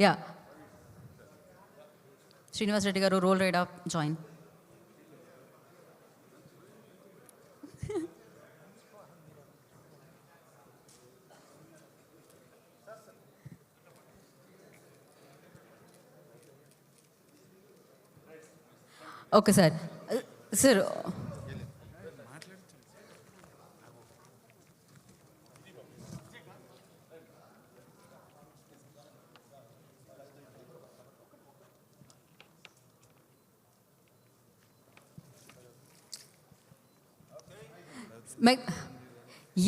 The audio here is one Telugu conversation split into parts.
యా, శ్రీనివాస్ రెడ్డి గారు రోల్ రైడ్ అప్ join. Okay sir. Sir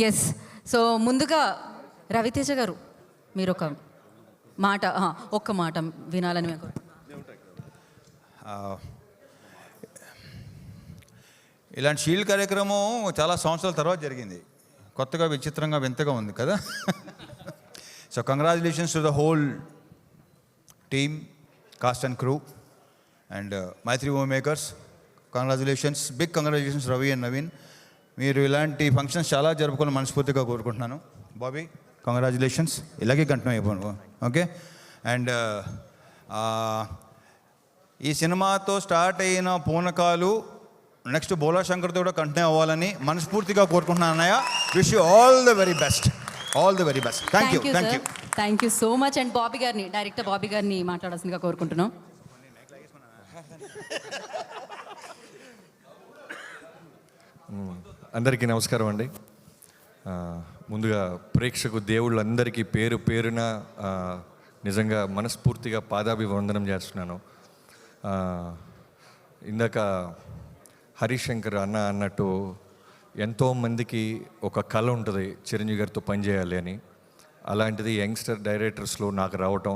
yes. So ముందుగా రవితేజ గారు మీరు ఒక్క మాట వినాలని మీకు. ఇలాంటి షీల్డ్ కార్యక్రమం చాలా సంవత్సరాల తర్వాత జరిగింది. కొత్తగా విచిత్రంగా వింతగా ఉంది కదా. So congratulations to the whole team, cast and crew and Mythri movie makers. Congratulations, big congratulations Ravi and Naveen. మీరు ఇలాంటి ఫంక్షన్స్ చాలా జరుపుకొని మనస్ఫూర్తిగా కోరుకుంటున్నాను. బాబీ కంగ్రాచులేషన్స్, ఇలాగే కంటిన్యూ అయిపోను. ఓకే. అండ్ ఈ సినిమాతో స్టార్ట్ అయిన పూనకాలు నెక్స్ట్ బోలా శంకర్తో కూడా కంటిన్యూ అవ్వాలని మనస్ఫూర్తిగా కోరుకుంటున్నాను అన్నయ్య. Wish you all the very best, all the very best. Thank you. Thank you so much. And Bobby గారిని, డైరెక్టర్ బాబీ గారిని మాట్లాడాల్సిందిగా కోరుకుంటున్నాం. అందరికీ నమస్కారం అండి. ముందుగా ప్రేక్షకు దేవుళ్ళందరికీ పేరు పేరున నిజంగా మనస్ఫూర్తిగా పాదాభివందనం చేస్తున్నాను. ఇందాక హరీష్ శంకర్ అన్నట్టు ఎంతోమందికి ఒక కళ ఉంటుంది చిరంజీవి గారితో పనిచేయాలి అని. అలాంటిది యంగ్స్టర్ డైరెక్టర్స్లో నాకు రావటం,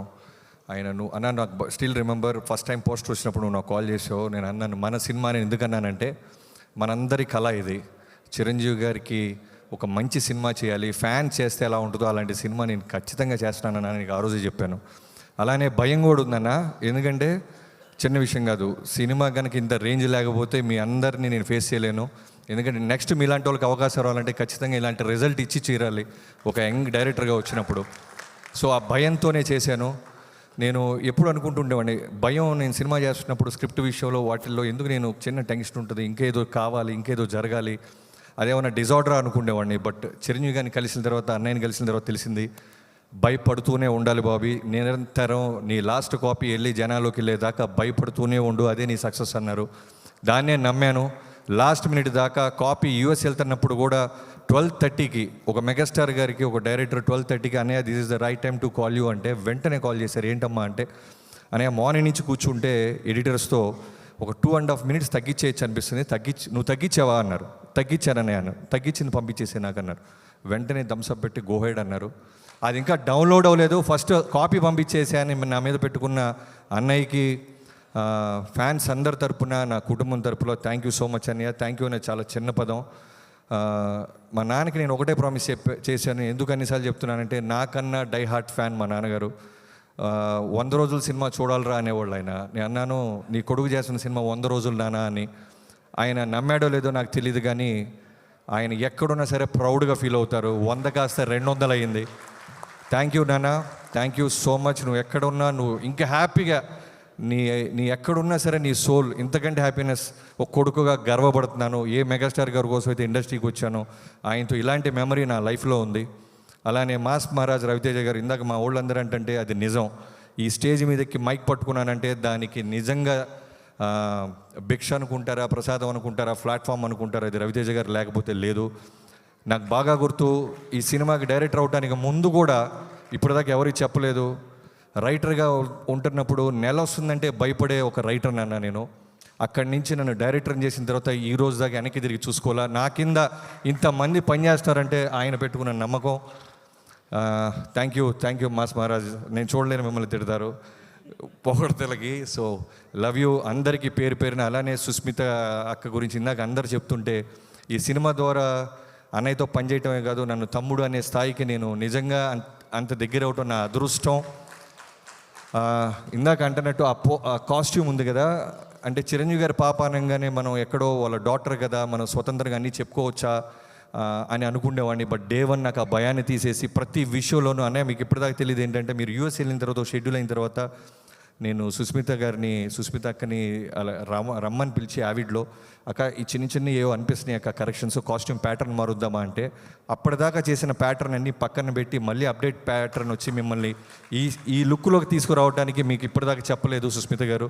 నాకు still remember first time poster వచ్చినప్పుడు నువ్వు నాకు కాల్ చేసావు. నేను అన్నాను, మన సినిమాని ఎందుకన్నానంటే మనందరి కళ ఇది, చిరంజీవి గారికి ఒక మంచి సినిమా చేయాలి, ఫ్యాన్ చేస్తే ఎలా ఉంటుందో అలాంటి సినిమా నేను ఖచ్చితంగా చేస్తానన్నా నీకు ఆ రోజే చెప్పాను. అలానే భయం కూడా ఉందన్న, ఎందుకంటే చిన్న విషయం కాదు, సినిమా కనుక ఇంత రేంజ్ లేకపోతే మీ అందరినీ నేను ఫేస్ చేయలేను. ఎందుకంటే నెక్స్ట్ మీలాంటి వాళ్ళకి అవకాశం రావాలంటే ఖచ్చితంగా ఇలాంటి రిజల్ట్ ఇచ్చి తీరాలి ఒక యంగ్ డైరెక్టర్గా వచ్చినప్పుడు. సో ఆ భయంతోనే చేశాను. నేను ఎప్పుడు అనుకుంటుండేవాడిని, భయం, నేను సినిమా చేస్తున్నప్పుడు స్క్రిప్ట్ విషయంలో వాటిల్లో ఎందుకు నేను చిన్న టెన్షన్ ఉంటుంది, ఇంకేదో కావాలి, ఇంకేదో జరగాలి, అదేమన్నా డిజార్డర్ అనుకునేవాడిని. బట్ చిరంజీవి గారిని కలిసిన తర్వాత, అన్నయ్యని కలిసిన తర్వాత తెలిసింది, భయపడుతూనే ఉండాలి బాబీ, నిరంతరం నీ లాస్ట్ కాపీ వెళ్ళి జనాల్లోకి వెళ్ళేదాకా భయపడుతూనే ఉండు, అదే నీ సక్సెస్ అన్నారు. దాన్నే నమ్మాను. లాస్ట్ మినిట్ దాకా కాపీ యూఎస్ వెళ్తున్నప్పుడు కూడా 12:30కి ఒక మెగాస్టార్ గారికి ఒక డైరెక్టర్ 12:30కి అన్నయ్య this is the right time to call you అంటే వెంటనే కాల్ చేశారు. ఏంటమ్మా అంటే, అన్నయ్య మార్నింగ్ నుంచి కూర్చుంటే ఎడిటర్స్తో ఒక 2.5 minutes తగ్గించేయచ్చు అనిపిస్తుంది, నువ్వు తగ్గించావా అన్నారు. తగ్గించానన్నయ్య అన్నారు. తగ్గించింది పంపించేసే నాకు అన్నారు. వెంటనే థమ్స్అప్ పెట్టి గో హెడ్ అన్నారు. అది ఇంకా డౌన్లోడ్ అవ్వలేదు, ఫస్ట్ కాపీ పంపించేసే అని నా మీద పెట్టుకున్న అన్నయ్యకి, ఫ్యాన్స్ అందరి తరపున, నా కుటుంబం తరపులో థ్యాంక్ యూ సో మచ్ అన్నయ్య. థ్యాంక్ యూ అనేది చాలా చిన్న పదం. మా నాన్నకి నేను ఒకటే ప్రామిస్ చేశాను. ఎందుకు అన్నిసార్లు చెప్తున్నానంటే, నాకన్నా డై హార్ట్ ఫ్యాన్ మా నాన్నగారు. 100 రోజుల సినిమా చూడాలరా అనేవాళ్ళు ఆయన. నేను అన్నాను, నీ కొడుకు చేసిన సినిమా 100 రోజులు నానా అని. ఆయన నమ్మాడో లేదో నాకు తెలియదు, కానీ ఆయన ఎక్కడున్నా సరే ప్రౌడ్గా ఫీల్ అవుతారు. 100 కాస్త 200 అయ్యింది. థ్యాంక్ యూ నాన్న, థ్యాంక్ యూ సో మచ్. నువ్వు ఎక్కడున్నా నువ్వు ఇంకా హ్యాపీగా, నీ ఎక్కడున్నా సరే నీ సోల్ ఇంతకంటే హ్యాపీనెస్. ఒక కొడుకుగా గర్వపడుతున్నాను. ఏ మెగాస్టార్ గారి కోసం అయితే ఇండస్ట్రీకి వచ్చానో ఆయనతో ఇలాంటి మెమరీ నా లైఫ్లో ఉంది. అలానే మాస్ మహారాజ్ రవితేజ గారు, ఇందాక మా వాళ్ళందరూ అంటే అది నిజం. ఈ స్టేజ్ మీదకి మైక్ పట్టుకున్నానంటే దానికి నిజంగా భిక్ష అనుకుంటారా, ప్రసాదం అనుకుంటారా, ప్లాట్ఫామ్ అనుకుంటారా, అది రవితేజ గారు లేకపోతే లేదు. నాకు బాగా గుర్తు, ఈ సినిమాకి డైరెక్టర్ అవడానికి ముందు కూడా ఇప్పటిదాకా ఎవరికి చెప్పలేదు, రైటర్గా ఉంటున్నప్పుడు నెల వస్తుందంటే భయపడే ఒక రైటర్ అన్నా నేను. అక్కడి నుంచి నన్ను డైరెక్టర్ని చేసిన తర్వాత ఈ రోజు దాకా వెనక్కి తిరిగి చూసుకోవాలా. నా కింద ఇంతమంది పనిచేస్తారంటే ఆయన పెట్టుకున్న నమ్మకం. Thank you mass Maharaj. నేను చూడలేను మిమ్మల్ని తిడతారు పొగడతలకి. సో లవ్ యూ అందరికీ పేరు పేరున. అలానే సుస్మిత అక్క గురించి ఇందాక అందరు చెప్తుంటే, ఈ సినిమా ద్వారా అన్నయ్యతో పనిచేయటమే కాదు, నన్ను తమ్ముడు అనే స్థాయికి నేను నిజంగా అంత దగ్గర అవటం నా అదృష్టం. ఇందాక అంటున్నట్టు ఆ కాస్ట్యూమ్ ఉంది కదా, అంటే చిరంజీవి గారి పాప అనగానే మనం ఎక్కడో వాళ్ళ డాక్టర్ కదా, మనం స్వతంత్రంగా అన్నీ చెప్పుకోవచ్చా, అని అనుకునేవాడిని. బట్ డే 1 నాకు ఆ భయాన్ని తీసేసి ప్రతి విషయంలోనూ అన్నయ్య మీకు ఇప్పటిదాకా తెలియదు ఏంటంటే, మీరు యూఎస్ వెళ్ళిన తర్వాత షెడ్యూల్ అయిన తర్వాత నేను సుస్మిత అక్కని అలా రమ్మని పిలిచి యావిడ్లో, అక్క ఈ చిన్న ఏవో అనిపిస్తున్నాయి అక్క కరెక్షన్స్, కాస్ట్యూమ్ ప్యాటర్న్ మారుద్దామా అంటే, అప్పటిదాకా చేసిన ప్యాటర్న్ అన్ని పక్కన పెట్టి మళ్ళీ అప్డేట్ ప్యాటర్న్ వచ్చి మిమ్మల్ని ఈ లుక్లోకి తీసుకురావడానికి మీకు ఇప్పటిదాకా చెప్పలేదు సుస్మిత గారు.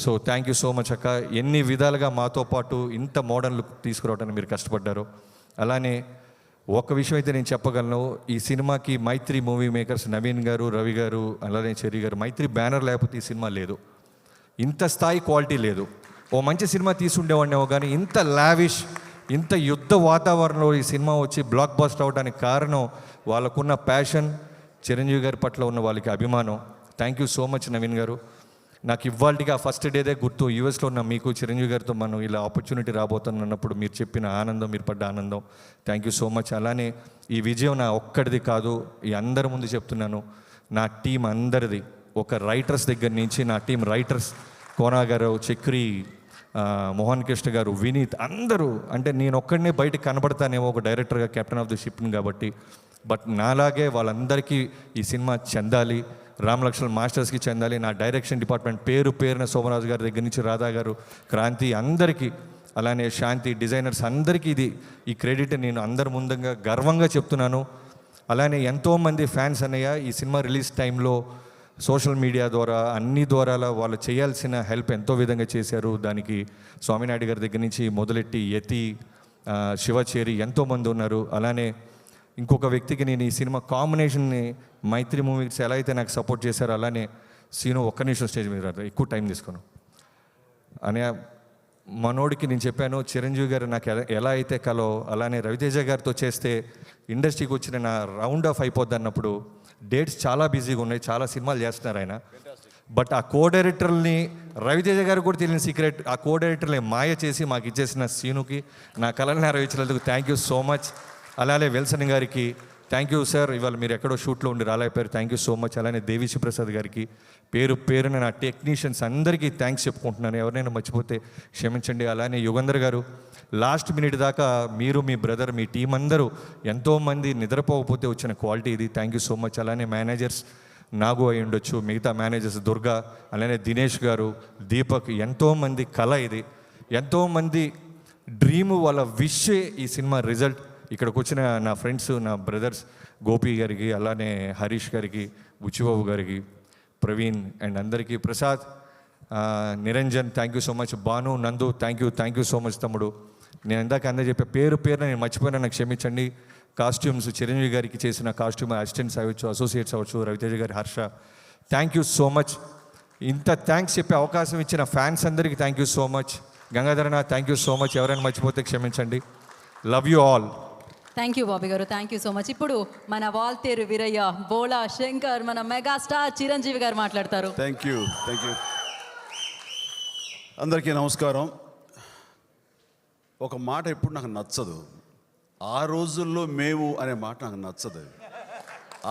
So thank you so much అక్క. ఎన్ని విధాలుగా మాతో పాటు ఇంత మోడర్న్ లుక్ తీసుకురావడానికి మీరు కష్టపడ్డారు. అలానే ఒక విషయం అయితే నేను చెప్పగలను, ఈ సినిమాకి మైత్రి మూవీ మేకర్స్ నవీన్ గారు, రవి గారు, అలానే చెర్రీ గారు, మైత్రి బ్యానర్ లేకపోతే ఈ సినిమా లేదు, ఇంత స్థాయి క్వాలిటీ లేదు. ఓ మంచి సినిమా తీసుండేవాడినేమో కానీ ఇంత లావిష్, ఇంత యుద్ధ వాతావరణంలో ఈ సినిమా వచ్చి బ్లాక్ బస్టర్ అవడానికి కారణం వాళ్ళకున్న ప్యాషన్, చిరంజీవి గారి పట్ల ఉన్న వాళ్ళకి అభిమానం. Thank you so much Naveen గారు. నాకు ఇవాళగా ఫస్ట్ డేదే గుర్తు, యూఎస్లో ఉన్న మీకు చిరంజీవి గారితో మనం ఇలా ఆపర్చునిటీ రాబోతున్నప్పుడు మీరు చెప్పిన ఆనందం, మీరు పడ్డ ఆనందం, థ్యాంక్ యూ సో మచ్. అలానే ఈ విజయం నా ఒక్కడిది కాదు, ఈ అందరి ముందు చెప్తున్నాను, నా టీం అందరిది. ఒక రైటర్స్ దగ్గర నుంచి నా టీం రైటర్స్ కోనా గారు, చక్రి, మోహన్ కృష్ణ గారు, వినీత్, అందరూ. అంటే నేను ఒక్కడినే బయటకు కనబడతానేమో ఒక డైరెక్టర్గా, కెప్టెన్ ఆఫ్ ది షిప్ని కాబట్టి, బట్ నాలాగే వాళ్ళందరికీ ఈ సినిమా చెందాలి, రామ్ లక్ష్మణ్ మాస్టర్స్కి చెందాలి. నా డైరెక్షన్ డిపార్ట్మెంట్ పేరున సోమరాజు గారి దగ్గర నుంచి రాధా గారు, క్రాంతి, అందరికీ, అలానే శాంతి, డిజైనర్స్ అందరికీ ఈ క్రెడిట్ నేను అందరి ముందుగా గర్వంగా చెప్తున్నాను. అలానే ఎంతోమంది ఫ్యాన్స్ అన్నయ్య ఈ సినిమా రిలీజ్ టైంలో సోషల్ మీడియా ద్వారా అన్ని ద్వారాల వాళ్ళు చేయాల్సిన హెల్ప్ ఎంతో విధంగా చేశారు. దానికి స్వామినాయుడు గారి దగ్గర నుంచి మొదలెట్టి యతి, శివచేరి ఎంతోమంది ఉన్నారు. అలానే ఇంకొక వ్యక్తికి నేను ఈ సినిమా కాంబినేషన్ని మైత్రి మూవీస్ ఎలా అయితే నాకు సపోర్ట్ చేశారో, అలానే సీను ఒక్క నిమిషం స్టేజ్ మీద రాదు, ఎక్కువ టైం తీసుకోను అనే మనోడికి నేను చెప్పాను, చిరంజీవి గారు నాకు ఎలా అయితే కలో అలానే రవితేజ గారితో చేస్తే ఇండస్ట్రీకి వచ్చిన నా రౌండ్ ఆఫ్ అయిపోద్ది అన్నప్పుడు, డేట్స్ చాలా బిజీగా ఉన్నాయి, చాలా సినిమాలు చేస్తున్నారు ఆయన. బట్ ఆ కో డైరెక్టర్ని రవితేజ గారు కూడా తెలియని సీక్రెట్, ఆ కో డైరెక్టర్ని మాయ చేసి మాకు ఇచ్చేసిన సీనుకి నా కళని నెరవేర్చినందుకు థ్యాంక్ యూ సో మచ్. అలానే విల్సన్ గారికి థ్యాంక్ యూ సార్, ఇవాళ మీరు ఎక్కడో షూట్లో ఉండి రాలేకపోయారు, థ్యాంక్ యూ సో మచ్. అలానే దేవిశ్రీ ప్రసాద్ గారికి, పేరున నా టెక్నీషియన్స్ అందరికీ థ్యాంక్స్ చెప్పుకుంటున్నాను, ఎవరైనా మర్చిపోతే క్షమించండి. అలానే యుగంధర్ గారు, లాస్ట్ మినిట్ దాకా మీరు, మీ బ్రదర్, మీ టీం అందరూ ఎంతోమంది నిద్రపోకపోతే వచ్చిన క్వాలిటీ ఇది, థ్యాంక్ యూ సో మచ్. అలానే మేనేజర్స్ నాగు అయి ఉండొచ్చు, మిగతా మేనేజర్స్ దుర్గా, అలానే దినేష్ గారు, దీపక్, ఎంతోమంది కళ ఇది, ఎంతోమంది డ్రీము, వాళ్ళ విషే ఈ సినిమా రిజల్ట్. ఇక్కడికి వచ్చిన నా ఫ్రెండ్స్, నా బ్రదర్స్ గోపి గారికి, అలానే హరీష్ గారికి, బుచ్చిబాబు గారికి, ప్రవీణ్ అండ్ అందరికీ, Prasad, Niranjan, thank you so much. Bhanu, నందు, థ్యాంక్ యూ సో మచ్ తమ్ముడు. నేను ఇందాక అందరూ చెప్పే పేరున నేను మర్చిపోయినా నాకు క్షమించండి. కాస్ట్యూమ్స్ చిరంజీవి గారికి చేసిన కాస్ట్యూమ్ అసిస్టెంట్స్ అవ్వచ్చు, అసోసియేట్స్ అవ్వచ్చు, రవితేజ గారి, Harsha, thank you so much. ఇంత థ్యాంక్స్ చెప్పే అవకాశం ఇచ్చిన ఫ్యాన్స్ అందరికీ thank you so much. Gangadharan, thank you so much. ఎవరైనా మర్చిపోతే క్షమించండి. Love you all. Thank you Bobby గారు, థ్యాంక్ యూ సో మచ్. ఇప్పుడు మన వాల్తేరు వీరయ్య, బోలా శంకర్, మన మెగాస్టార్ చిరంజీవి గారు మాట్లాడతారు. Thank you. అందరికీ నమస్కారం. ఒక మాట ఎప్పుడు నాకు నచ్చదు, ఆ రోజుల్లో మేము అనే మాట నాకు నచ్చదు.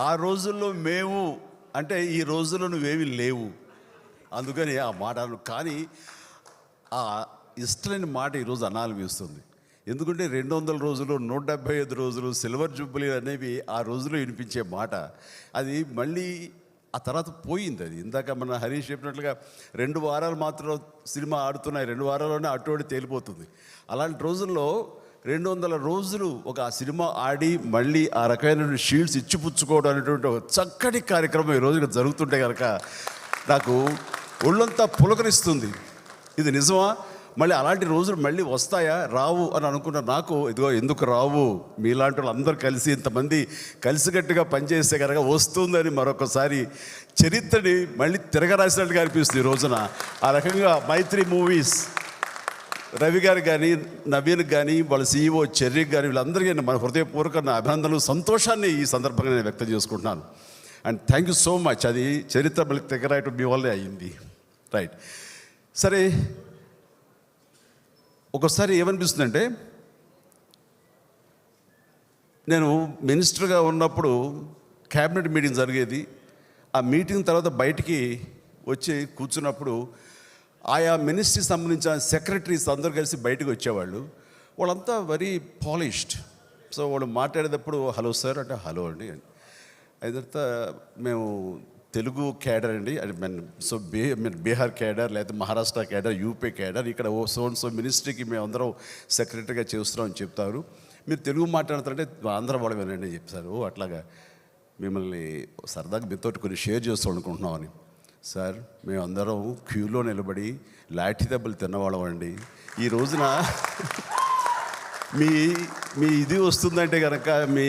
ఆ రోజుల్లో మేము అంటే ఈ రోజుల్లో నువ్వేమి లేవు, అందుకని ఆ మాట కానీ ఆ ఇష్టలేని మాట ఈరోజు అనాలనిపిస్తుంది. ఎందుకంటే 200 రోజులు, 175 రోజులు, సిల్వర్ జూబ్లీ అనేవి ఆ రోజులో వినిపించే మాట. అది మళ్ళీ ఆ తర్వాత పోయింది. అది ఇందాక మన హరీష్ చెప్పినట్లుగా 2 వారాలు మాత్రం సినిమా ఆడుతున్నాయి, 2 వారాల్లోనే అటు తేలిపోతుంది. అలాంటి రోజుల్లో 200 రోజులు ఒక ఆ సినిమా ఆడి మళ్ళీ ఆ రకమైన షీల్డ్స్ ఇచ్చిపుచ్చుకోవడం అనేటువంటి ఒక చక్కటి కార్యక్రమం ఈ రోజున జరుగుతుంటే కనుక నాకు ఒళ్ళంతా పులకరిస్తుంది. ఇది నిజమా? మళ్ళీ అలాంటి రోజులు మళ్ళీ వస్తాయా, రావు అని అనుకున్న నాకు, ఇదిగో ఎందుకు రావు, మీలాంటి వాళ్ళు అందరూ కలిసి ఇంతమంది కలిసికట్టుగా పనిచేస్తే కనుక వస్తుందని మరొకసారి చరిత్రని మళ్ళీ తిరగరాసినట్టుగా అనిపిస్తుంది ఈ రోజున. ఆ రకంగా మైత్రి మూవీస్ రవి గారు కానీ, నవీన్ కానీ, వాళ్ళ సీఈఓ చెర్రీకి కానీ, వీళ్ళందరికీ మన హృదయపూర్వక అభినందనలు, సంతోషాన్ని ఈ సందర్భంగా నేను వ్యక్తం చేసుకుంటున్నాను. And thank you so much. అది చరిత్ర మళ్ళీ తిరగరాయటం మీ వల్లే అయ్యింది. రైట్, సరే. ఒకసారి ఏమనిపిస్తుందంటే, నేను మినిస్టర్గా ఉన్నప్పుడు క్యాబినెట్ మీటింగ్ జరిగేది. ఆ మీటింగ్ తర్వాత బయటికి వచ్చి కూర్చున్నప్పుడు ఆయా మినిస్ట్రీకి సంబంధించిన సెక్రటరీస్ అందరూ కలిసి బయటకు వచ్చేవాళ్ళు. వాళ్ళంతా వెరీ పాలిష్డ్, సో వాళ్ళు మాట్లాడేటప్పుడు హలో సార్ అంటే హలో అండి అయిన తర్వాత మేము తెలుగు క్యాడర్ అండి సో బీహార్ క్యాడర్ లేకపోతే మహారాష్ట్ర క్యాడర్ యూపీ క్యాడర్ ఇక్కడ సో మినిస్ట్రీకి మేము అందరం సెక్రటరీగా చేస్తున్నామని చెప్తారు. మీరు తెలుగు మాట్లాడుతారంటే ఆంధ్ర వాళ్ళు వినండి అని చెప్తారు. అట్లాగా మిమ్మల్ని సరదాగా మీతో కొన్ని షేర్ చేస్తూ అనుకుంటున్నామని. సార్ మేమందరం క్యూలో నిలబడి లాఠీ దెబ్బలు తిన్నవాళ్ళం అండి. ఈ రోజున మీ ఇది వస్తుందంటే కనుక, మీ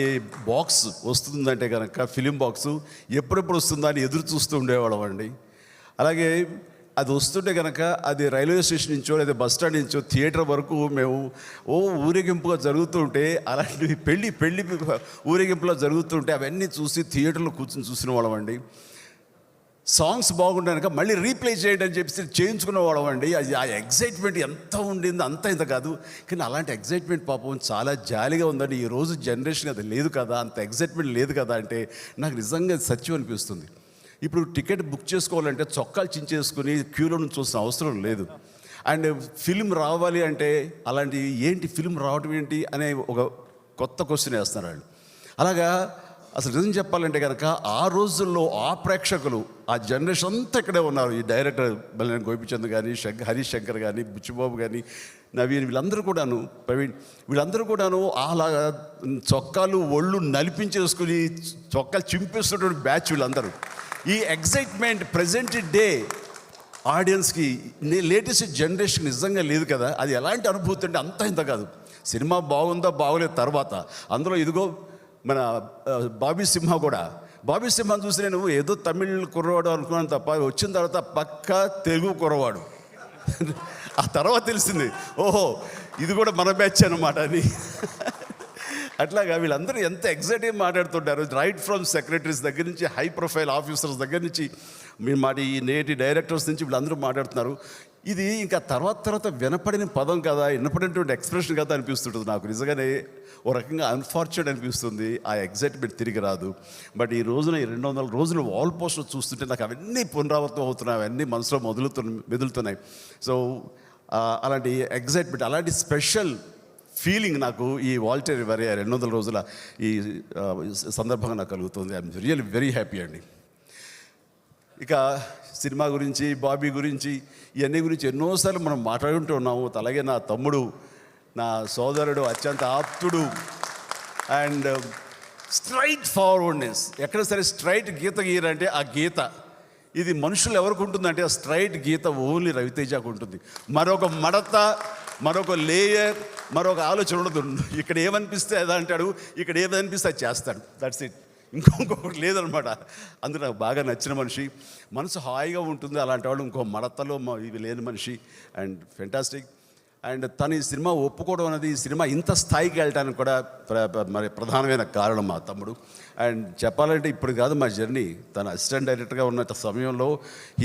బాక్స్ వస్తుందంటే కనుక ఫిలిం బాక్సు ఎప్పుడెప్పుడు వస్తుందా అని ఎదురు చూస్తూ ఉండేవాళ్ళం అండి. అలాగే అది వస్తుంటే కనుక అది రైల్వే స్టేషన్ నుంచో లేదా బస్ స్టాండ్ నుంచో థియేటర్ వరకు మేము ఊరేగింపుగా జరుగుతుంటే, అలాంటివి పెళ్ళి ఊరేగింపులో జరుగుతుంటే అవన్నీ చూసి థియేటర్లో కూర్చొని చూసిన వాళ్ళం అండి. సాంగ్స్ బాగుండే కనుక మళ్ళీ రీప్లే చేయండి అని చెప్పి చేయించుకునేవాళ్ళం అండి. అది ఆ ఎగ్జైట్మెంట్ ఎంత ఉండింది, అంత ఇంత కాదు. కానీ అలాంటి ఎగ్జైట్మెంట్ పాపం చాలా జాలీగా ఉందండి. ఈరోజు జనరేషన్ అది లేదు కదా, అంత ఎగ్జైట్మెంట్ లేదు కదా అంటే నాకు నిజంగా సత్యం అనిపిస్తుంది. ఇప్పుడు టికెట్ బుక్ చేసుకోవాలంటే చొక్కాలు చించేసుకుని క్యూలో నుంచి చూసిన అవసరం లేదు. అండ్ ఫిలిం రావాలి అంటే అలాంటి ఏంటి ఫిలిం రావటం ఏంటి అనే ఒక కొత్త క్వశ్చన్ వేస్తున్నారు వాళ్ళు. అలాగా అసలు నిజం చెప్పాలంటే కనుక ఆ రోజుల్లో ఆ ప్రేక్షకులు, ఆ జనరేషన్ అంతా ఇక్కడే ఉన్నారు. ఈ డైరెక్టర్ బల్లేని గోపిచంద్ కానీ, హరీష్ శంకర్ కానీ, బుచ్చిబాబు కానీ, నవీన్, వీళ్ళందరూ కూడాను, ప్రవీణ్, వీళ్ళందరూ కూడాను అలా చొక్కాలు ఒళ్ళు నలిపించేసుకుని చొక్కాలు చింపేస్తున్నటువంటి బ్యాచ్ వీళ్ళందరూ. ఈ ఎగ్జైట్మెంట్ ప్రజెంట్ డే ఆడియన్స్కి లేటెస్ట్ జనరేషన్ నిజంగా లేదు కదా. అది ఎలాంటి అనుభూతి అంటే అంత ఇంత కాదు. సినిమా బాగుందా బాగోలేదు తర్వాత, అందులో ఇదిగో మన బాబీ సింహ కూడా, బాబీ సింహాన్ని చూసి నేను ఏదో తమిళ్ కుర్రవాడు అనుకున్నాను తప్ప వచ్చిన తర్వాత పక్కా తెలుగు కుర్రవాడు. ఆ తర్వాత తెలిసింది ఓహో ఇది కూడా మన బ్యాచ్ అన్నమాట అని. అట్లాగా వీళ్ళందరూ ఎంత ఎగ్జైట్గా మాట్లాడుతుంటారు. రైట్ ఫ్రమ్ సెక్రటరీస్ దగ్గర నుంచి హై ప్రొఫైల్ ఆఫీసర్స్ దగ్గర నుంచి మీ మాట ఈ నేటి డైరెక్టర్స్ నుంచి వీళ్ళందరూ మాట్లాడుతున్నారు. ఇది ఇంకా తర్వాత వినపడిన పదం కదా, వినపడినటువంటి ఎక్స్ప్రెషన్ కదా అనిపిస్తుంటుంది నాకు. నిజంగానే ఓ రకంగా అన్ఫార్చునేట్ అనిపిస్తుంది. ఆ ఎగ్జైట్మెంట్ తిరిగి రాదు. బట్ ఈ రోజున ఈ 200 రోజులు వాల్ పోస్టర్ చూస్తుంటే నాకు అవన్నీ పునరావృతం అవుతున్నాయి, అవన్నీ మనసులో మెదులుతున్నాయి. సో అలాంటి ఎగ్జైట్మెంట్, అలాంటి స్పెషల్ ఫీలింగ్ నాకు ఈ వాల్టర్ వరే 200 రోజుల ఈ సందర్భంగా నాకు కలుగుతుంది. ఐఎమ్ రియల్లీ వెరీ హ్యాపీ అండి. ఇక సినిమా గురించి, బాబీ గురించి, ఇవన్నీ గురించి ఎన్నోసార్లు మనం మాట్లాడుకుంటూ ఉన్నాము. అలాగే నా తమ్ముడు, నా సోదరుడు, అత్యంత ఆప్తుడు అండ్ స్ట్రైట్ ఫార్వర్డ్నెస్. ఎక్కడ సరే స్ట్రైట్ గీత గీరంటే ఆ గీత ఇది మనుషులు ఎవరికి ఉంటుందంటే ఆ స్ట్రైట్ గీత ఓన్లీ రవితేజకు ఉంటుంది. మరొక మడత, మరొక లేయర్, మరొక ఆలోచన ఉండదు. ఇక్కడ ఏమనిపిస్తే అది అంటాడు, ఇక్కడ ఏమనిపిస్తే అది చేస్తాడు. That's it. ఇంకొకటి లేదనమాట. అందులో నాకు బాగా నచ్చిన మనిషి, మనసు హాయిగా ఉంటుంది. అలాంటి వాళ్ళు ఇంకో మడతలో ఇవి లేని మనిషి అండ్ ఫెంటాస్టిక్. అండ్ తను ఈ సినిమా ఒప్పుకోవడం అనేది, ఈ సినిమా ఇంత స్థాయికి వెళ్ళడానికి కూడా మరి ప్రధానమైన కారణం మా తమ్ముడు. అండ్ చెప్పాలంటే ఇప్పుడు కాదు మా జర్నీ, తన అసిస్టెంట్ డైరెక్టర్గా ఉన్న సమయంలో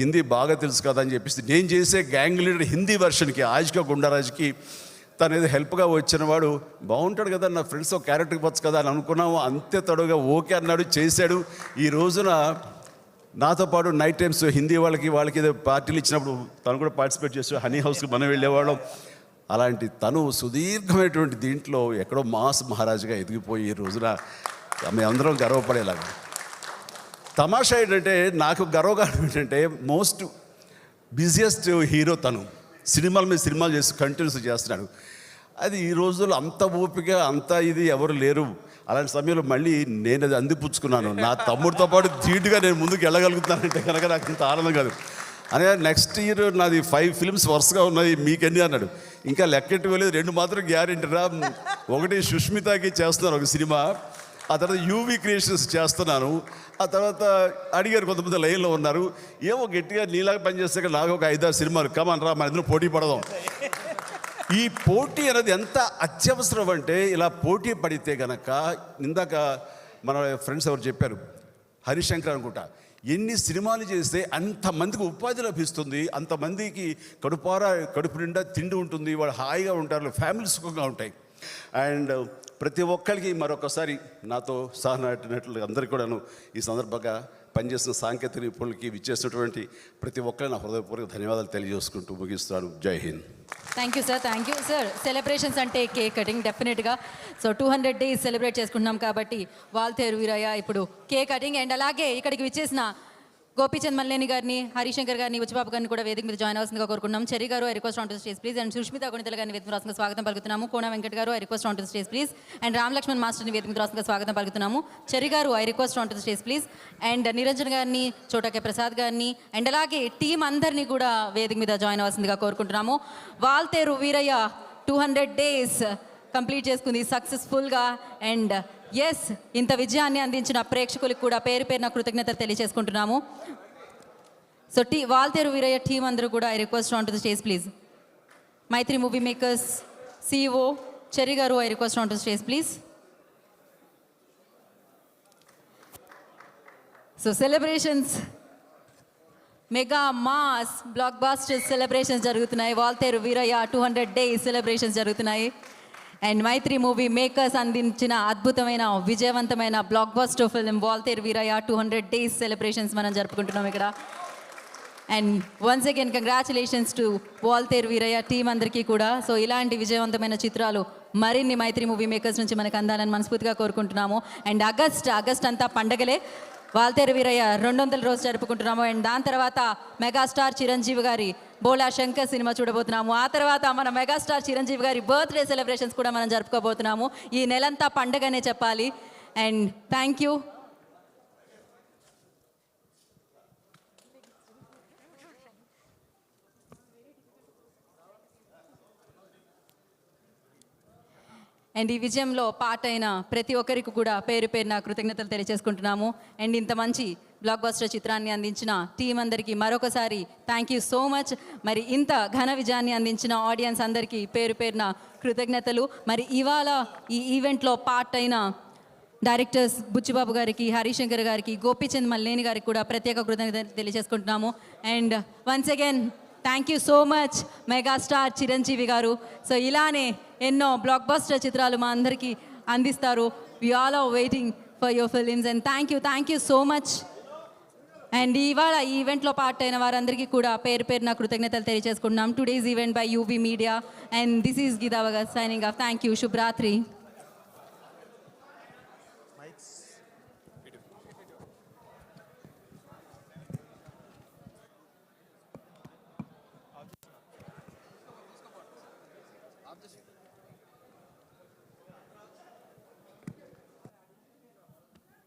హిందీ బాగా తెలుసు కదా అని చెప్పేసి నేను చేసే గ్యాంగ్ లీడర్ హిందీ వర్షన్కి ఆజ్కా గుండారాజ్కి తను ఏదో హెల్ప్గా వచ్చిన వాడు బాగుంటాడు కదా, నా ఫ్రెండ్స్ ఒక క్యారెక్టర్కి వచ్చు కదా అని అనుకున్నాము. అంతే తడుగా ఓకే అన్నాడు, చేశాడు. ఈ రోజున నాతో పాటు నైట్ టైమ్స్ హిందీ వాళ్ళకి ఏదో పార్టీలు ఇచ్చినప్పుడు తను కూడా పార్టిసిపేట్ చేస్తూ హనీ హౌస్కి మనం వెళ్ళేవాళ్ళం. అలాంటి తను సుదీర్ఘమైనటువంటి దీంట్లో ఎక్కడో మాస్ మహారాజుగా ఎదిగిపోయి ఈ రోజున మేమందరం గర్వపడేలాగా. తమాషా ఏంటంటే నాకు గర్వకారణం ఏంటంటే మోస్ట్ బిజియెస్ట్ హీరో తను. సినిమాల మీద సినిమాలు చేసి కంటిన్యూస్ చేస్తున్నాడు. అది ఈ రోజుల్లో అంత ఓపిక, అంత ఇది ఎవరు లేరు. అలాంటి సమయంలో మళ్ళీ నేను అది అందిపుచ్చుకున్నాను. నా తమ్ముడితో పాటు ధీటుగా నేను ముందుకు వెళ్ళగలుగుతానంటే కనుక నాకు అంత ఆనందం కాదు. అనే నెక్స్ట్ ఇయర్ నాది 5 ఫిల్మ్స్ వరుసగా ఉన్నాయి, మీకెన్ని అన్నాడు. ఇంకా లెక్కెట్టు వెళ్ళేది 2 మాత్రం గ్యారెంటీ రా. ఒకటి సుష్మితకి చేస్తున్నాను ఒక సినిమా, ఆ తర్వాత యూవీ క్రియేషన్స్ చేస్తున్నాను. ఆ తర్వాత అడిగారు కొంతమంది లైన్లో ఉన్నారు, ఏమో గట్టిగా నీలాగా పనిచేస్తే నాకు ఒక 5-6 సినిమాలు కమాన్ రా, మన ఇద్దరు పోటీ పడదాం. ఈ పోటీ అనేది ఎంత అత్యవసరం అంటే, ఇలా పోటీ పడితే గనక ఇందాక మన ఫ్రెండ్స్ ఎవరు చెప్పారు, హరిశంకర్ అనుకుంటా, ఎన్ని సినిమాలు చేస్తే అంతమందికి ఉపాధి లభిస్తుంది, అంతమందికి కడుపు నిండా తిండి ఉంటుంది, వాళ్ళు హాయిగా ఉంటారు, ఫ్యామిలీ సుఖంగా ఉంటాయి. అండ్ ప్రతి ఒక్కరికి మరొకసారి నాతో సహనటినట్లు అందరికీ కూడాను ఈ సందర్భంగా పనిచేసిన సాంకేతిక నిపుణులకి విచ్చేసినటువంటి ప్రతి ఒక్కరిని నా హృదయపూర్వక ధన్యవాదాలు తెలియజేసుకుంటూ ముగిస్తాను. జై Hind. Thank you sir. Celebrations అంటే కేక్ కటింగ్ డెఫినెట్గా. సో 200 days సెలబ్రేట్ చేసుకుంటున్నాం కాబట్టి వాల్తేరు వీరయ్య ఇప్పుడు కేక్ కటింగ్. అండ్ అలాగే ఇక్కడికి విచ్చేసిన గోపీచంద్ మల్లేని గారిని, హరిశంకర్ గారిని, బుచ్చిబాబు గారిని కూడా వేదిక మీద జాయిన్ అవ్వాల్సిందిగా కోరుకుంటున్నాం. చెరి గారు I request on to stage please. And Sushmita గుణితల గారిని వేదిక రాష్ట్రంగా స్వాగతం పలుకుతున్నాము. కోన వెంకట్ గారు I request on to stage please. And Ram Laxman మాస్టర్ని వేదిక మీద రాష్ట్రంగా స్వాగతం పలుకుతున్నాము. చెరి గారు I request on to stage please. And Niranjan గారిని, చోటకే ప్రసాద్ గారిని, అండ్ అలాగే టీం అందరినీ కూడా వేదిక మీద జాయిన్ అవ్వాల్సిందిగా కోరుకుంటున్నాము. వాల్తేరు వీరయ్య 200 days కంప్లీట్ చేసుకుంది సక్సెస్ఫుల్గా. అండ్ ఎస్, ఇంత విజయాన్ని అందించిన ప్రేక్షకులకు కూడా పేరు పేరున కృతజ్ఞతలు తెలియజేసుకుంటున్నాము. సో వాల్తేరు వీరయ్య టీం అందరూ కూడా I request on to the stage please. Mythri movie makers CEO Cherry గారు I request on to stage please. So celebrations, mega mass blockbuster celebrations జరుగుతున్నాయి. వాల్తేరు వీరయ్య 200 days సెలబ్రేషన్స్ జరుగుతున్నాయి. అండ్ మైత్రి మూవీ మేకర్స్ అందించిన అద్భుతమైన విజయవంతమైన blockbuster film Waltair Veerayya 200 days celebrations మనం జరుపుకుంటున్నాం ఇక్కడ. And once again congratulations to Waltair Veerayya team అందరికీ కూడా. సో ఇలాంటి విజయవంతమైన చిత్రాలు మరిన్ని మైత్రి మూవీ మేకర్స్ నుంచి మనకు అందాలని మనస్ఫూర్తిగా కోరుకుంటున్నాము. అండ్ ఆగస్ట్ అంతా పండగలే. వాల్తేరు వీరయ్య 200వ రోజు జరుపుకుంటున్నాము. అండ్ దాని తర్వాత మెగాస్టార్ చిరంజీవి గారి బోలా శంకర్ సినిమా చూడబోతున్నాము. ఆ తర్వాత మన మెగాస్టార్ చిరంజీవి గారి బర్త్డే సెలబ్రేషన్స్ కూడా మనం జరుపుకోబోతున్నాము. ఈ నెలంతా పండగనే చెప్పాలి. And thank you. అండ్ ఈ విజయంలో పార్ట్ అయిన ప్రతి ఒక్కరికి కూడా పేరు పేరున కృతజ్ఞతలు తెలియజేసుకుంటున్నాము. అండ్ ఇంత మంచి బ్లాక్ బస్టర్ చిత్రాన్ని అందించిన టీం అందరికీ మరొకసారి థ్యాంక్ యూ సో మచ్. మరి ఇంత ఘన విజయాన్ని అందించిన ఆడియన్స్ అందరికీ పేరు పేరున కృతజ్ఞతలు. మరి ఇవాళ ఈ ఈవెంట్లో పార్ట్ అయిన డైరెక్టర్స్ బుచ్చిబాబు గారికి, హరిశంకర్ గారికి, గోపీచంద్ మల్లేని గారికి కూడా ప్రత్యేక కృతజ్ఞతలు తెలియజేసుకుంటున్నాము. And once again thank you so much megastar Chiranjeevi గారు. సో ఇలానే ఎన్నో బ్లాక్ బస్టర్ చిత్రాలు మా అందరికీ అందిస్తారు. We all are waiting for your films. And thank you so much. And ఇవాళ ఈ ఈవెంట్లో పార్ట్ అయిన వారందరికీ కూడా పేరు పేరున కృతజ్ఞతలు తెలియజేసుకుంటున్నాం. Today's event by UV media. And this is గీతావగా సైనింగ్ ఆఫ్. Thank you. శుభరాత్రి.